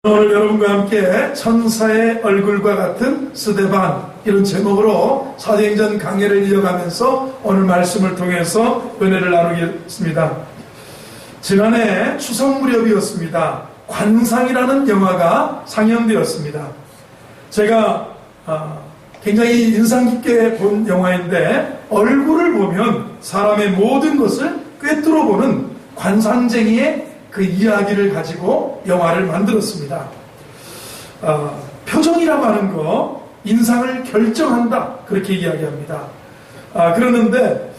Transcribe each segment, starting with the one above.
오늘 여러분과 함께 천사의 얼굴과 같은 스데반, 이런 제목으로 사도행전 강해를 이어가면서 오늘 말씀을 통해서 은혜를 나누겠습니다. 지난해 추석 무렵이었습니다. 관상이라는 영화가 상영되었습니다. 제가 굉장히 인상 깊게 본 영화인데, 얼굴을 보면 사람의 모든 것을 꿰뚫어 보는 관상쟁이의 그 이야기를 가지고 영화를 만들었습니다. 표정이라고 하는 거 인상을 결정한다, 그렇게 이야기합니다. 그러는데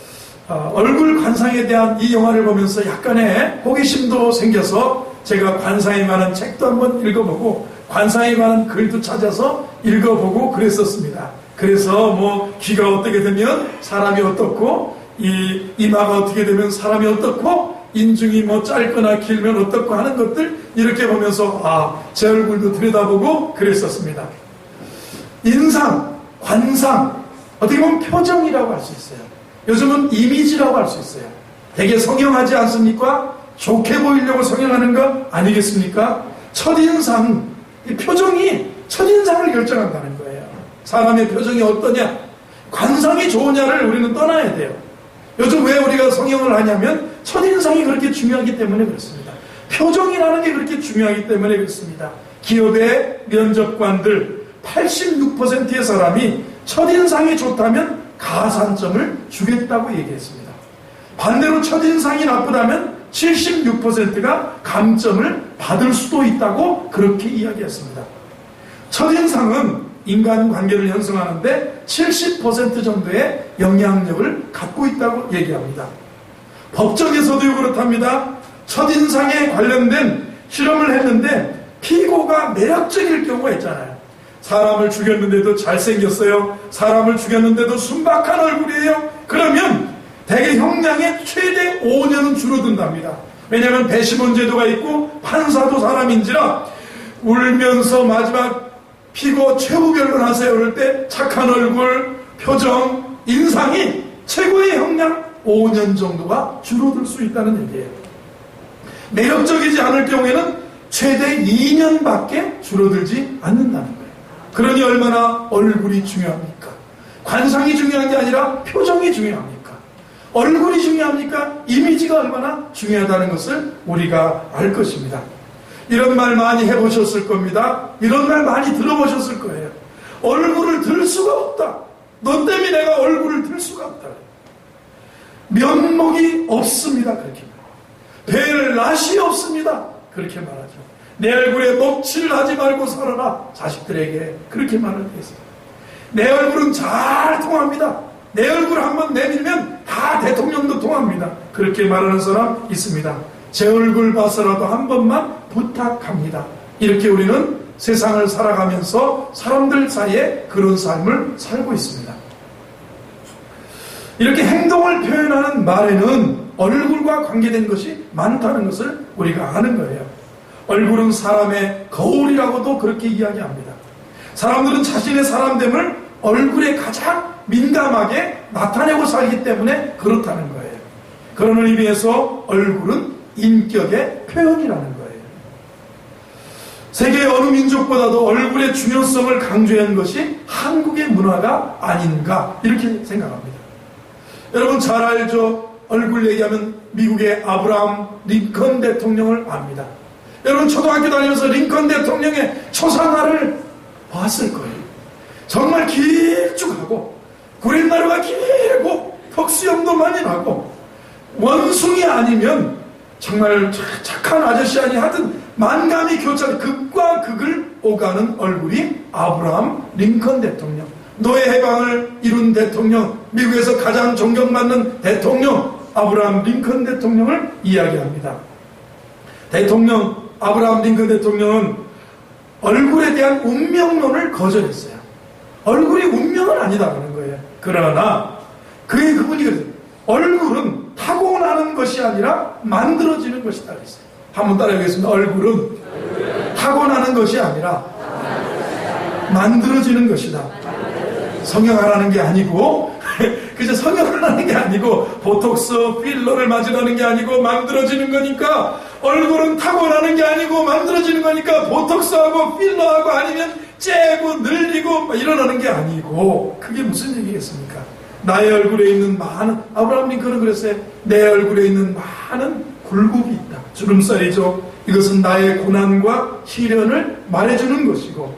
얼굴 관상에 대한 이 영화를 보면서 약간의 호기심도 생겨서 제가 관상에 관한 책도 한번 읽어보고 관상에 관한 글도 찾아서 읽어보고 그랬었습니다. 그래서 뭐 귀가 어떻게 되면 사람이 어떻고, 이 이마가 어떻게 되면 사람이 어떻고, 인중이 뭐 짧거나 길면 어떻고 하는 것들 이렇게 보면서 제 얼굴도 들여다보고 그랬었습니다. 인상, 관상, 어떻게 보면 표정이라고 할 수 있어요. 요즘은 이미지라고 할 수 있어요. 되게 성형하지 않습니까? 좋게 보이려고 성형하는 거 아니겠습니까? 첫인상, 이 표정이 첫인상을 결정한다는 거예요. 사람의 표정이 어떠냐, 관상이 좋으냐를 우리는 떠나야 돼요. 요즘 왜 우리가 성형을 하냐면 첫인상이 그렇게 중요하기 때문에 그렇습니다. 표정이라는 게 그렇게 중요하기 때문에 그렇습니다. 기업의 면접관들 86%의 사람이 첫인상이 좋다면 가산점을 주겠다고 얘기했습니다. 반대로 첫인상이 나쁘다면 76%가 감점을 받을 수도 있다고 그렇게 이야기했습니다. 첫인상은 인간관계를 형성하는데 70% 정도의 영향력을 갖고 있다고 얘기합니다. 법정에서도 그렇답니다. 첫인상에 관련된 실험을 했는데 피고가 매력적일 경우가 있잖아요. 사람을 죽였는데도 잘생겼어요. 사람을 죽였는데도 순박한 얼굴이에요. 그러면 대개 형량의 최대 5년은 줄어든답니다. 왜냐하면 배심원 제도가 있고 판사도 사람인지라 울면서 마지막 피고 최후 변론하세요 그럴 때 착한 얼굴, 표정, 인상이 최고의 형량 5년 정도가 줄어들 수 있다는 얘기예요. 매력적이지 않을 경우에는 최대 2년밖에 줄어들지 않는다는 거예요. 그러니 얼마나 얼굴이 중요합니까? 관상이 중요한 게 아니라 표정이 중요합니까? 얼굴이 중요합니까? 이미지가 얼마나 중요하다는 것을 우리가 알 것입니다. 이런 말 많이 해보셨을 겁니다. 이런 말 많이 들어보셨을 거예요. 얼굴을 들 수가 없다. 너 때문에 내가 얼굴을 들 수가 없다. 면목이 없습니다. 그렇게 말해요. 별 낯이 없습니다. 그렇게 말하죠. 내 얼굴에 먹칠을 하지 말고 살아라. 자식들에게 그렇게 말을 했습니다. 내 얼굴은 잘 통합니다. 내 얼굴 한번 내밀면 다 대통령도 통합니다. 그렇게 말하는 사람 있습니다. 제 얼굴 봐서라도 한 번만 부탁합니다. 이렇게 우리는 세상을 살아가면서 사람들 사이에 그런 삶을 살고 있습니다. 이렇게 행동을 표현하는 말에는 얼굴과 관계된 것이 많다는 것을 우리가 아는 거예요. 얼굴은 사람의 거울이라고도 그렇게 이야기합니다. 사람들은 자신의 사람됨을 얼굴에 가장 민감하게 나타내고 살기 때문에 그렇다는 거예요. 그런 의미에서 얼굴은 인격의 표현이라는 거예요. 세계의 어느 민족보다도 얼굴의 중요성을 강조한 것이 한국의 문화가 아닌가, 이렇게 생각합니다. 여러분 잘 알죠? 얼굴 얘기하면 미국의 아브라함 링컨 대통령을 압니다. 여러분 초등학교 다니면서 링컨 대통령의 초상화를 봤을 거예요. 정말 길쭉하고 구렛나루가 길고 턱수염도 많이 나고 원숭이 아니면 정말 착한 아저씨 아니 하여튼 만감이 교차하는 극과 극을 오가는 얼굴이 아브라함 링컨 대통령, 노예 해방을 이룬 대통령, 미국에서 가장 존경받는 대통령 아브라함 링컨 대통령을 이야기합니다. 대통령 아브라함 링컨 대통령은 얼굴에 대한 운명론을 거절했어요. 얼굴이 운명은 아니다라는 거예요. 그러나 그분이 그랬어요. 얼굴은 타고나는 것이 아니라 만들어지는 것이다 그랬어요. 한번 따라해보겠습니다. 얼굴은 타고나는 것이 아니라 만들어지는 것이다. 성형하라는 게 아니고 그저 성형을 하는 게 아니고 보톡스 필러를 맞으라는 게 아니고 만들어지는 거니까, 얼굴은 타고나는 게 아니고 만들어지는 거니까 보톡스하고 필러하고 아니면 째고 늘리고 막 일어나는 게 아니고, 그게 무슨 얘기겠습니까? 나의 얼굴에 있는 많은, 아브라함 링컨은 그랬어요. 내 얼굴에 있는 많은 굴곡이 있다. 주름살이죠. 이것은 나의 고난과 시련을 말해주는 것이고,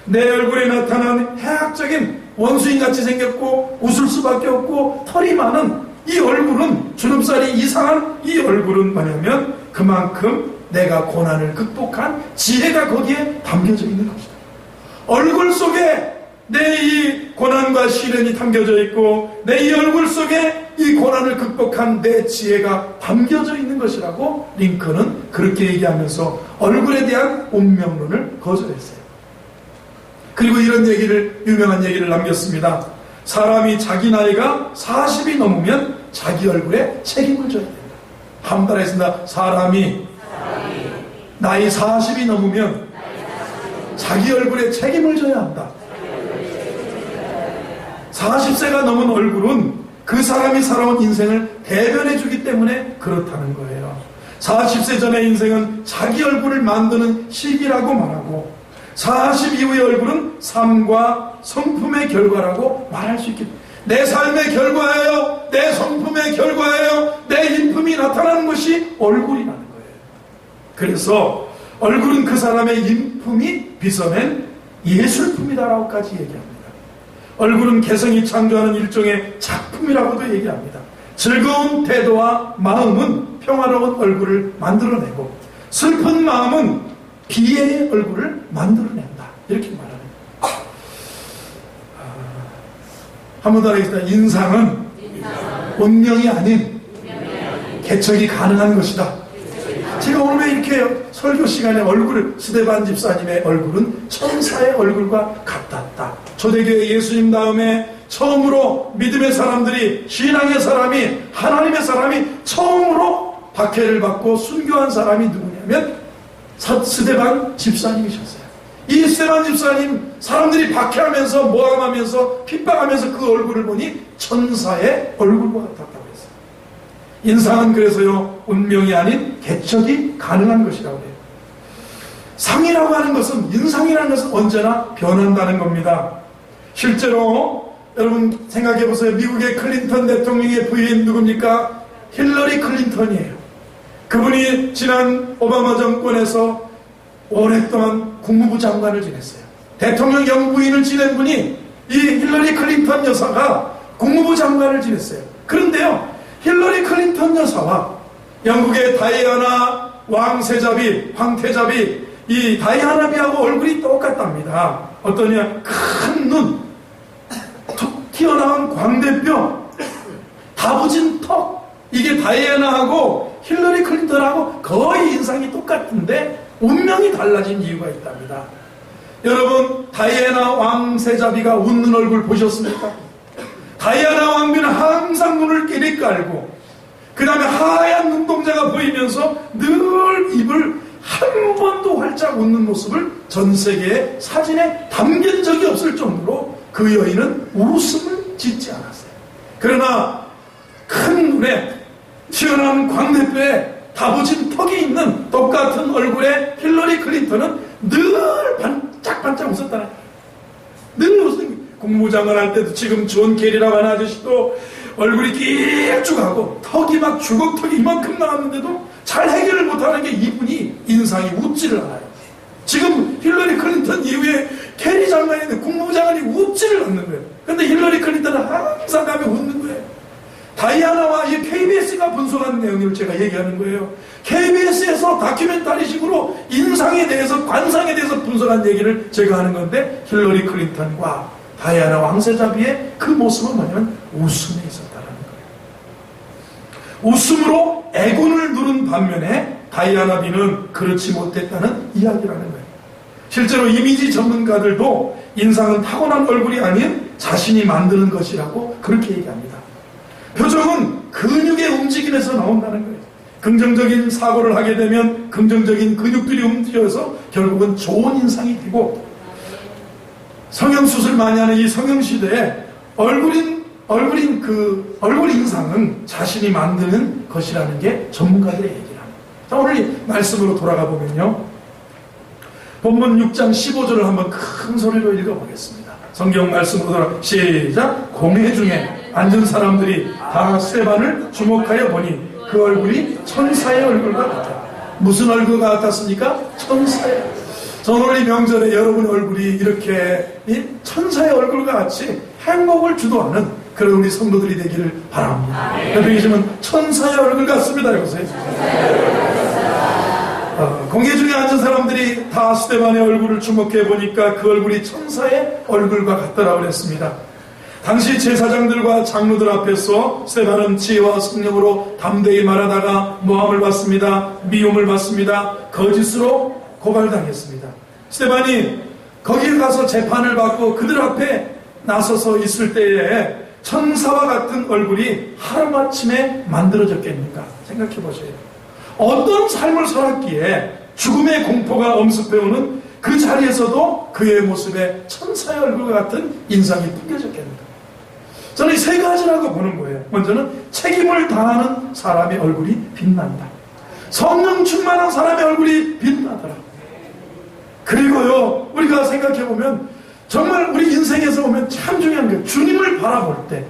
내 얼굴에 나타난 해학적인 원수인같이 생겼고 웃을 수밖에 없고 털이 많은 이 얼굴은, 주름살이 이상한 이 얼굴은 뭐냐면 그만큼 내가 고난을 극복한 지혜가 거기에 담겨져 있는 것이다. 얼굴 속에 내 이 고난과 시련이 담겨져 있고, 내 이 얼굴 속에 이 고난을 극복한 내 지혜가 담겨져 있는 것이라고 링컨은 그렇게 얘기하면서 얼굴에 대한 운명론을 거절했어요. 그리고 이런 얘기를, 유명한 얘기를 남겼습니다. 사람이 자기 나이가 40이 넘으면 자기 얼굴에 책임을 져야 된다. 한 번 따라했습니다. 사람이 나이 40이 넘으면 자기 얼굴에 책임을 져야 한다. 40세가 넘은 얼굴은 그 사람이 살아온 인생을 대변해 주기 때문에 그렇다는 거예요. 40세 전의 인생은 자기 얼굴을 만드는 시기라고 말하고, 40 이후의 얼굴은 삶과 성품의 결과라고 말할 수 있겠다. 내 삶의 결과예요. 내 성품의 결과예요. 내 인품이 나타나는 것이 얼굴이라는 거예요. 그래서 얼굴은 그 사람의 인품이 빚어낸 예술품이다라고까지 얘기합니다. 얼굴은 개성이 창조하는 일종의 작품이라고도 얘기합니다. 즐거운 태도와 마음은 평화로운 얼굴을 만들어내고, 슬픈 마음은 비애의 얼굴을 만들어낸다. 이렇게 말합니다. 한 번 더 하겠습니다. 인상은 운명이 아닌 개척이 가능한 것이다. 제가 오늘 왜 이렇게 설교 시간에 얼굴을, 스데반 집사님의 얼굴은 천사의 얼굴과 같았다. 초대교회 예수님 다음에 처음으로 믿음의 사람들이, 신앙의 사람이, 하나님의 사람이 처음으로 박해를 받고 순교한 사람이 누구냐면 스데반 집사님이셨어요. 이 스데반 집사님, 사람들이 박해하면서 모함하면서 핍박하면서 그 얼굴을 보니 천사의 얼굴과 같았다고 했어요. 인상은 그래서요, 운명이 아닌 개척이 가능한 것이라고 해요. 상이라고 하는 것은, 인상이라는 것은 언제나 변한다는 겁니다. 실제로 여러분 생각해 보세요. 미국의 클린턴 대통령의 부인 누굽니까? 힐러리 클린턴이에요. 그분이 지난 오바마 정권에서 오랫동안 국무부 장관을 지냈어요. 대통령 영부인을 지낸 분이 이 힐러리 클린턴 여사가 국무부 장관을 지냈어요. 그런데요, 힐러리 클린턴 여사와 영국의 다이아나 왕세자비, 황태자비, 이 다이아나비하고 얼굴이 똑같답니다. 어떠냐? 큰 눈, 툭 튀어나온 광대뼈, 다부진 턱. 이게 다이애나하고 힐러리 클린턴하고 거의 인상이 똑같은데 운명이 달라진 이유가 있답니다. 여러분, 다이애나 왕세자비가 웃는 얼굴 보셨습니까? 다이애나 왕비는 항상 눈을 끼리 깔고, 그 다음에 하얀 눈동자가 보이면서 늘 입을 한 번도 활짝 웃는 모습을 전 세계의 사진에 담긴 적이 없을 정도로 그 여인은 웃음을 짓지 않았어요. 그러나 큰 눈에 튀어나온 광대뼈에 다부진 턱이 있는 똑같은 얼굴의 힐러리 클린턴은 늘 반짝반짝 웃었다는 거예요. 늘 웃는, 국무장관 할 때도 지금 존 케리라고 하는 아저씨도 얼굴이 길쭉하고 턱이 막 주걱턱이 이만큼 나왔는데도 잘 해결을 못하는 게 이분이 인상이 웃지를 않아요. 지금 힐러리 클린턴 이후에 케리 장관인데 국무부 장관이 웃지를 않는 거예요. 그런데 힐러리 클린턴은 항상 가면 웃는 거예요. 다이아나와 이 KBS가 분석한 내용을 제가 얘기하는 거예요. KBS에서 다큐멘터리식으로 인상에 대해서, 관상에 대해서 분석한 얘기를 제가 하는 건데, 힐러리 클린턴과 다이아나 왕세자비의 그 모습은 뭐냐면 웃음에 있었다는 거예요. 웃음으로 애군을 누른 반면에 다이아나비는 그렇지 못했다는 이야기라는 거예요. 실제로 이미지 전문가들도 인상은 타고난 얼굴이 아닌 자신이 만드는 것이라고 그렇게 얘기합니다. 표정은 근육의 움직임에서 나온다는 거예요. 긍정적인 사고를 하게 되면 긍정적인 근육들이 움직여서 결국은 좋은 인상이 되고, 성형수술 많이 하는 이 성형시대에 얼굴인 얼굴인 얼굴 인상은 자신이 만드는 것이라는 게 전문가들의 얘기랍니다. 자, 오늘 말씀으로 돌아가 보면요. 본문 6장 15절을 한번 큰 소리로 읽어보겠습니다. 성경 말씀으로 돌아가 시작. 공회 중에 앉은 사람들이 다 스데반을 주목하여 보니 그 얼굴이 천사의 얼굴과 같다. 무슨 얼굴과 같았습니까? 천사의. 저는 오늘 이 명절에 여러분의 얼굴이 이렇게 이 천사의 얼굴과 같이 행복을 주도하는 그런 우리 성도들이 되기를 바랍니다. 여러분 계시면 천사의 얼굴 같습니다. 여보세요. 공회 중에 앉은 사람들이 다 스데반의 얼굴을 주목해 보니까 그 얼굴이 천사의 얼굴과 같더라고 그랬습니다. 당시 제사장들과 장로들 앞에서 스데반은 지혜와 성령으로 담대히 말하다가 모함을 받습니다. 미움을 받습니다. 거짓으로 고발당했습니다. 스데반이 거기에 가서 재판을 받고 그들 앞에 나서서 있을 때에 천사와 같은 얼굴이 하루아침에 만들어졌겠는가 생각해 보세요. 어떤 삶을 살았기에 죽음의 공포가 엄습해오는 그 자리에서도 그의 모습에 천사의 얼굴 같은 인상이 풍겨졌겠는가. 저는 이 세 가지라고 보는 거예요. 먼저는 책임을 다하는 사람의 얼굴이 빛난다. 성령 충만한 사람의 얼굴이 빛나더라. 그리고요, 우리가 생각해보면 정말 우리 인생에서 보면 참 중요한 게 주님을 바라볼 때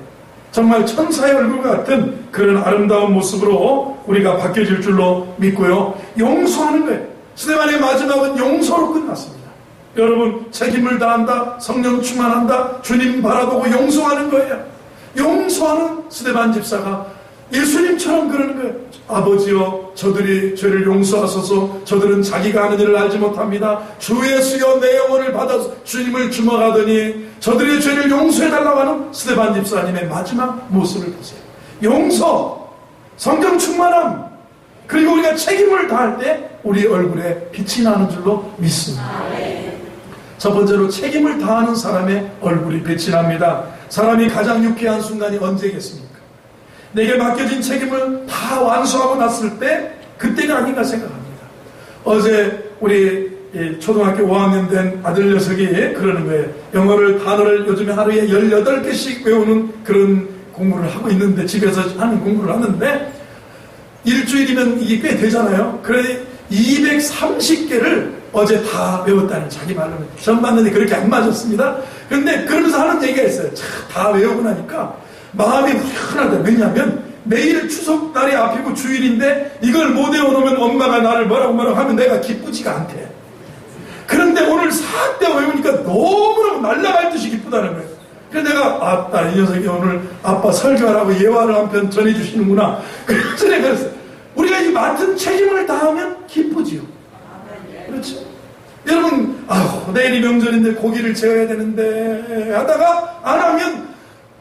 정말 천사의 얼굴 같은 그런 아름다운 모습으로 우리가 바뀌어질 줄로 믿고요. 용서하는 거예요. 스데반의 마지막은 용서로 끝났습니다. 여러분, 책임을 다한다, 성령 충만한다, 주님 바라보고 용서하는 거예요. 용서하는 스데반 집사가 예수님처럼 그러는 거예요. 아버지여, 저들이 죄를 용서하소서. 저들은 자기가 하는 일을 알지 못합니다. 주 예수여, 내 영혼을 받아서 주님을 주목하더니 저들의 죄를 용서해달라고 하는 스데반 집사님의 마지막 모습을 보세요. 용서, 성경 충만함, 그리고 우리가 책임을 다할 때 우리 얼굴에 빛이 나는 줄로 믿습니다. 첫 번째로 책임을 다하는 사람의 얼굴이 빛이 납니다. 사람이 가장 유쾌한 순간이 언제겠습니까? 내게 맡겨진 책임을 다 완수하고 났을 때 그때가 아닌가 생각합니다. 어제 우리 초등학교 5학년 된 아들 녀석이 그러는 거예요. 영어를 단어를 요즘에 하루에 18개씩 외우는 그런 공부를 하고 있는데, 집에서 하는 공부를 하는데 일주일이면 이게 꽤 되잖아요. 그래 230개를 어제 다 외웠다는 자기 말로는. 전 봤는데 그렇게 안 맞았습니다. 그런데 그러면서 하는 얘기가 있어요. 다 외우고 나니까 마음이 후련하다. 왜냐하면 내일 추석날이 앞이고 주일인데 이걸 못 외워놓으면 엄마가 나를 뭐라고 하면 내가 기쁘지가 않대. 그런데 오늘 싹 다 외우니까 너무너무 날아갈 듯이 기쁘다는 거예요. 그래서 내가 아따, 이 녀석이 오늘 아빠 설교하라고 예화를 한 편 전해주시는구나. 그래서 내가 그랬어요. 우리가 이 맡은 책임을 다하면 기쁘지요. 그렇죠. 여러분, 내일이 명절인데 고기를 재워야 되는데 하다가 안 하면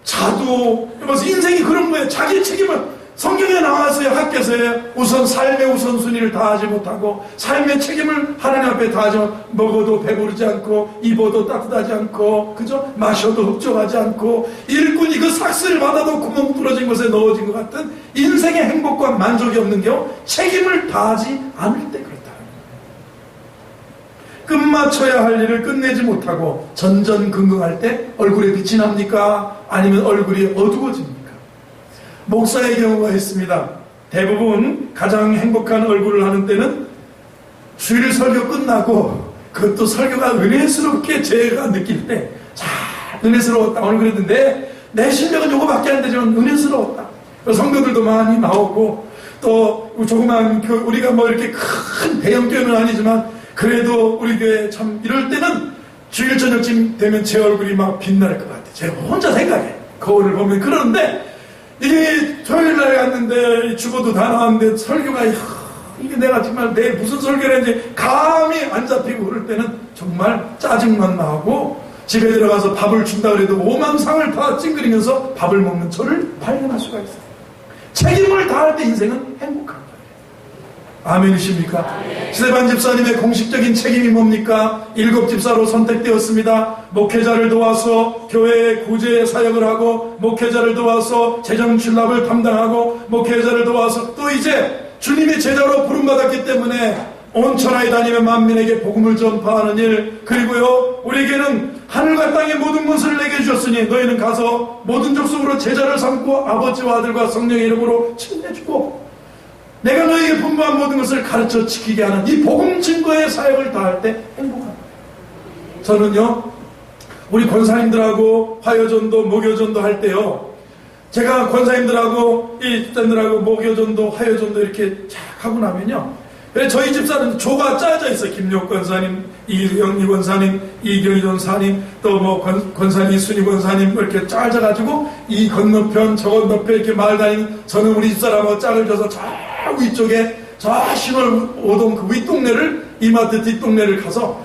자도, 그래서 인생이 그런 거예요. 자기 책임을, 성경에 나와서요, 학교에서요, 우선 삶의 우선순위를 다하지 못하고 삶의 책임을 하나님 앞에 다하지 못하고, 먹어도 배부르지 않고 입어도 따뜻하지 않고, 그죠? 마셔도 흡족하지 않고, 일꾼이 그 삭스를 받아도 구멍 뚫어진 곳에 넣어진 것 같은 인생의 행복과 만족이 없는 경우 책임을 다하지 않을 때 그렇다. 끝마쳐야 할 일을 끝내지 못하고 전전긍긍할 때 얼굴에 빛이 납니까? 아니면 얼굴이 어두워집니까? 목사의 경우가 있습니다. 대부분 가장 행복한 얼굴을 하는 때는 주일 설교 끝나고, 그것도 설교가 은혜스럽게 제가 느낄 때, 자, 은혜스러웠다 오늘 그랬는데 내 실력은 요거밖에 안 되지만 은혜스러웠다. 성도들도 많이 나오고, 또 조그만 우리가 뭐 이렇게 큰 대형 교회는 아니지만 그래도 우리 교회 참 이럴 때는 주일 저녁쯤 되면 제 얼굴이 막 빛날 것 같아. 제가 혼자 생각해. 거울을 보면. 그러는데 이게 토요일날 갔는데 죽어도 다 나왔는데 설교가 이게 내가 정말 내일 무슨 설교를 했는지 감이 안 잡히고 그럴 때는 정말 짜증만 나고, 집에 들어가서 밥을 준다 그래도 오만상을 다 찡그리면서 밥을 먹는 저를 발견할 수가 있어요. 책임을 다할 때 인생은 행복한 거예요. 아멘이십니까? 스데반 집사님의 공식적인 책임이 뭡니까? 7 집사로 선택되었습니다. 목회자를 도와서 교회의 구제 사역을 하고, 목회자를 도와서 재정 출납을 담당하고, 목회자를 도와서 또 이제 주님의 제자로 부름받았기 때문에 온 천하에 다니며 만민에게 복음을 전파하는 일, 그리고요, 우리에게는 하늘과 땅의 모든 것을 내게 주셨으니 너희는 가서 모든 족속으로 제자를 삼고 아버지와 아들과 성령의 이름으로 침례주고 내가 너희에게 분부한 모든 것을 가르쳐 지키게 하는 이 복음 증거의 사역을 다할 때 행복합니다. 저는요, 우리 권사님들하고 화요전도, 목요전도 할 때요, 제가 권사님들하고 이 집사님들하고 목요전도, 화요전도 이렇게 쫙 하고 나면요, 저희 집사는 조가 짜져 있어요. 김용 권사님, 이영희 권사님, 이경희 권사님, 또 뭐 권사님, 이순희 권사님 이렇게 짜져가지고 이 건너편, 저 건너편 이렇게 마을 다니는 저는 우리 집사람하고 짝을 져서 저 위쪽에 저 신월 오동 그 윗동네를 이마트 뒷동네를 가서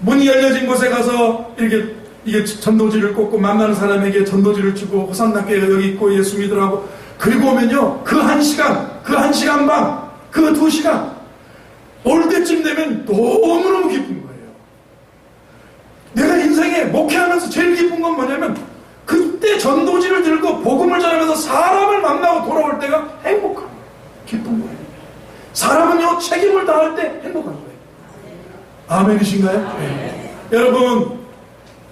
문이 열려진 곳에 가서 이게 전도지를 꽂고 만나는 사람에게 전도지를 주고 호산나교회가 여기 있고 예수 믿으라고 그리고 오면요 그 1시간, 그 1시간 반, 그 2시간 올 때쯤 되면 너무너무 기쁜 거예요. 내가 인생에 목회하면서 제일 기쁜 건 뭐냐면 그때 전도지를 들고 복음을 전하면서 사람을 만나고 돌아올 때가 행복한 거예요. 기쁜 거예요. 사람은요 책임을 다할 때 행복한 거예요. 아멘이신가요? 네. 여러분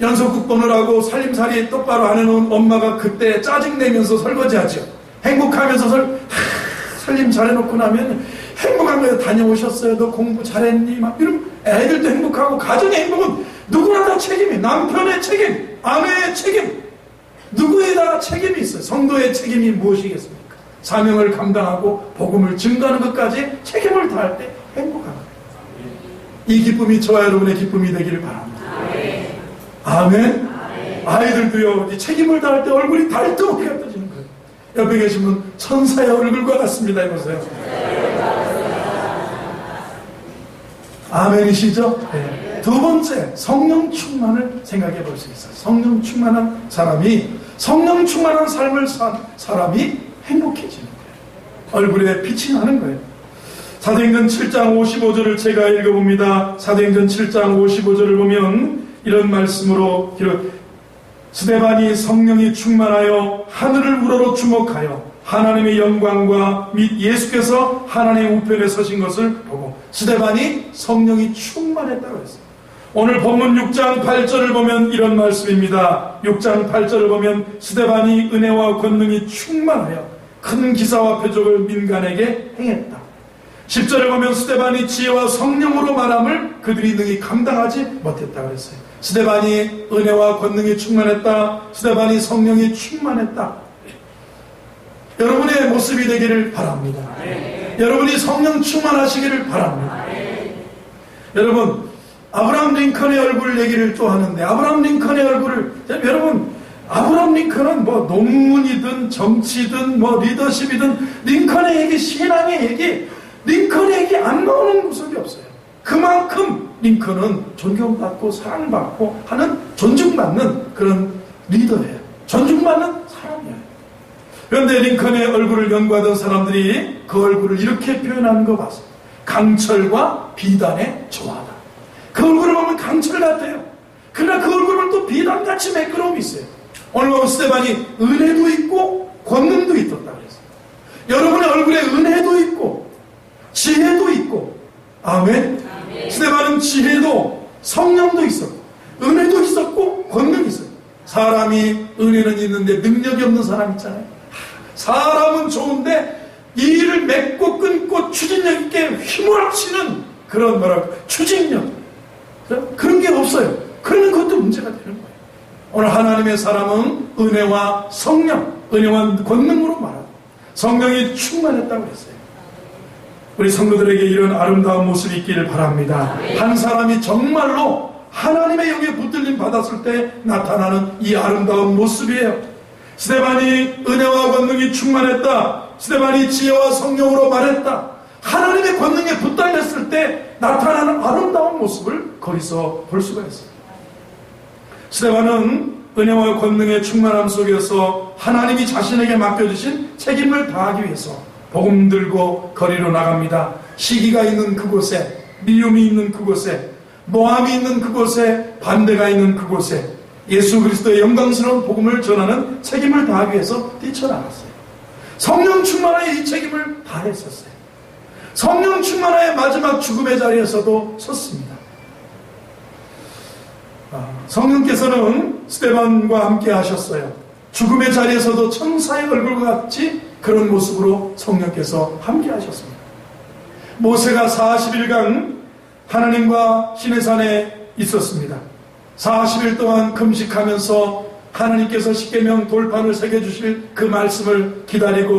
연속국번을 하고 살림살이 똑바로 안 해놓은 엄마가 그때 짜증내면서 설거지하죠. 행복하면서 살림 잘해놓고 나면 행복한 거예요. 다녀오셨어요? 너 공부 잘했니? 막 이러면 애들도 행복하고 가정의 행복은 누구나 다 책임이 남편의 책임, 아내의 책임 누구에다가 책임이 있어요. 성도의 책임이 무엇이겠습니까? 사명을 감당하고 복음을 증거하는 것까지 책임을 다할 때 행복한 거예요. 이 기쁨이 저와 여러분의 기쁨이 되기를 바랍니다. 아멘. 아이들도요 책임을 다할 때 얼굴이 달덩이가 떠지는 거예요. 옆에 계신 분 천사의 얼굴과 같습니다. 해보세요. 아멘이시죠? 네. 두 번째, 성령 충만을 생각해 볼 수 있어요. 성령 충만한 사람이, 성령 충만한 삶을 산 사람이 행복해지는 거예요. 얼굴에 빛이 나는 거예요. 사도행전 7장 55절을 제가 읽어봅니다. 사도행전 7장 55절을 보면 이런 말씀으로 스데반이 성령이 충만하여 하늘을 우러러 주목하여 하나님의 영광과 및 예수께서 하나님의 우편에 서신 것을 보고 스데반이 성령이 충만했다고 했어요. 오늘 본문 6장 8절을 보면 이런 말씀입니다. 6장 8절을 보면 스데반이 은혜와 권능이 충만하여 큰 기사와 표적을 민간에게 행했다. 10절에 보면 스데반이 지혜와 성령으로 말함을 그들이 능히 감당하지 못했다고 했어요. 스데반이 은혜와 권능이 충만했다. 스데반이 성령이 충만했다. 여러분의 모습이 되기를 바랍니다. 여러분이 성령 충만하시기를 바랍니다. 여러분 아브라함 링컨의 얼굴 얘기를 또 하는데 아브라함 링컨의 얼굴을 여러분 아브라함 링컨은 뭐 논문이든 정치든 뭐 리더십이든 링컨의 얘기 신앙의 얘기 링컨의 얘기 안 나오는 구석이 없어요. 그만큼 링컨은 존경받고 사랑받고 하는 존중받는 그런 리더예요. 존중받는 사람이에요. 그런데 링컨의 얼굴을 연구하던 사람들이 그 얼굴을 이렇게 표현하는 거 봤어요. 강철과 비단의 조화다. 그 얼굴을 보면 강철 같아요. 그러나 그 얼굴은 또 비단같이 매끄러움이 있어요. 오늘 보면 스데반이 은혜도 있고 권능도 있었다 그랬어요. 여러분의 얼굴에 은혜도 있고 지혜도 있고 아멘. 스데반은 지혜도 성령도 있었고 은혜도 있었고 권능이 있었고 사람이 은혜는 있는데 능력이 없는 사람 있잖아요. 사람은 좋은데 이 일을 맺고 끊고 추진력 있게 휘몰아치는 그런 추진력 그런 게 없어요. 그러면 그것도 문제가 되는 거예요. 오늘 하나님의 사람은 은혜와 성령, 은혜와 권능으로 말하고 성령이 충만했다고 했어요. 우리 성도들에게 이런 아름다운 모습이 있기를 바랍니다. 한 사람이 정말로 하나님의 영에 붙들림 받았을 때 나타나는 이 아름다운 모습이에요. 스데반이 은혜와 권능이 충만했다. 스데반이 지혜와 성령으로 말했다. 하나님의 권능에 붙들렸을 때 나타나는 아름다운 모습을 거기서 볼 수가 있어요. 스데반은 은혜와 권능의 충만함 속에서 하나님이 자신에게 맡겨주신 책임을 다하기 위해서 복음 들고 거리로 나갑니다. 시기가 있는 그곳에, 미움이 있는 그곳에, 모함이 있는 그곳에, 반대가 있는 그곳에 예수 그리스도의 영광스러운 복음을 전하는 책임을 다하기 위해서 뛰쳐나갔어요. 성령 충만하여 이 책임을 다했었어요. 성령 충만하여 마지막 죽음의 자리에서도 섰습니다. 성령께서는 스데반과 함께 하셨어요. 죽음의 자리에서도 천사의 얼굴과 같이 그런 모습으로 성령께서 함께 하셨습니다. 모세가 40일간 하나님과 시내산에 있었습니다. 40일 동안 금식하면서 하나님께서 십계명 돌판을 새겨주실 그 말씀을 기다리고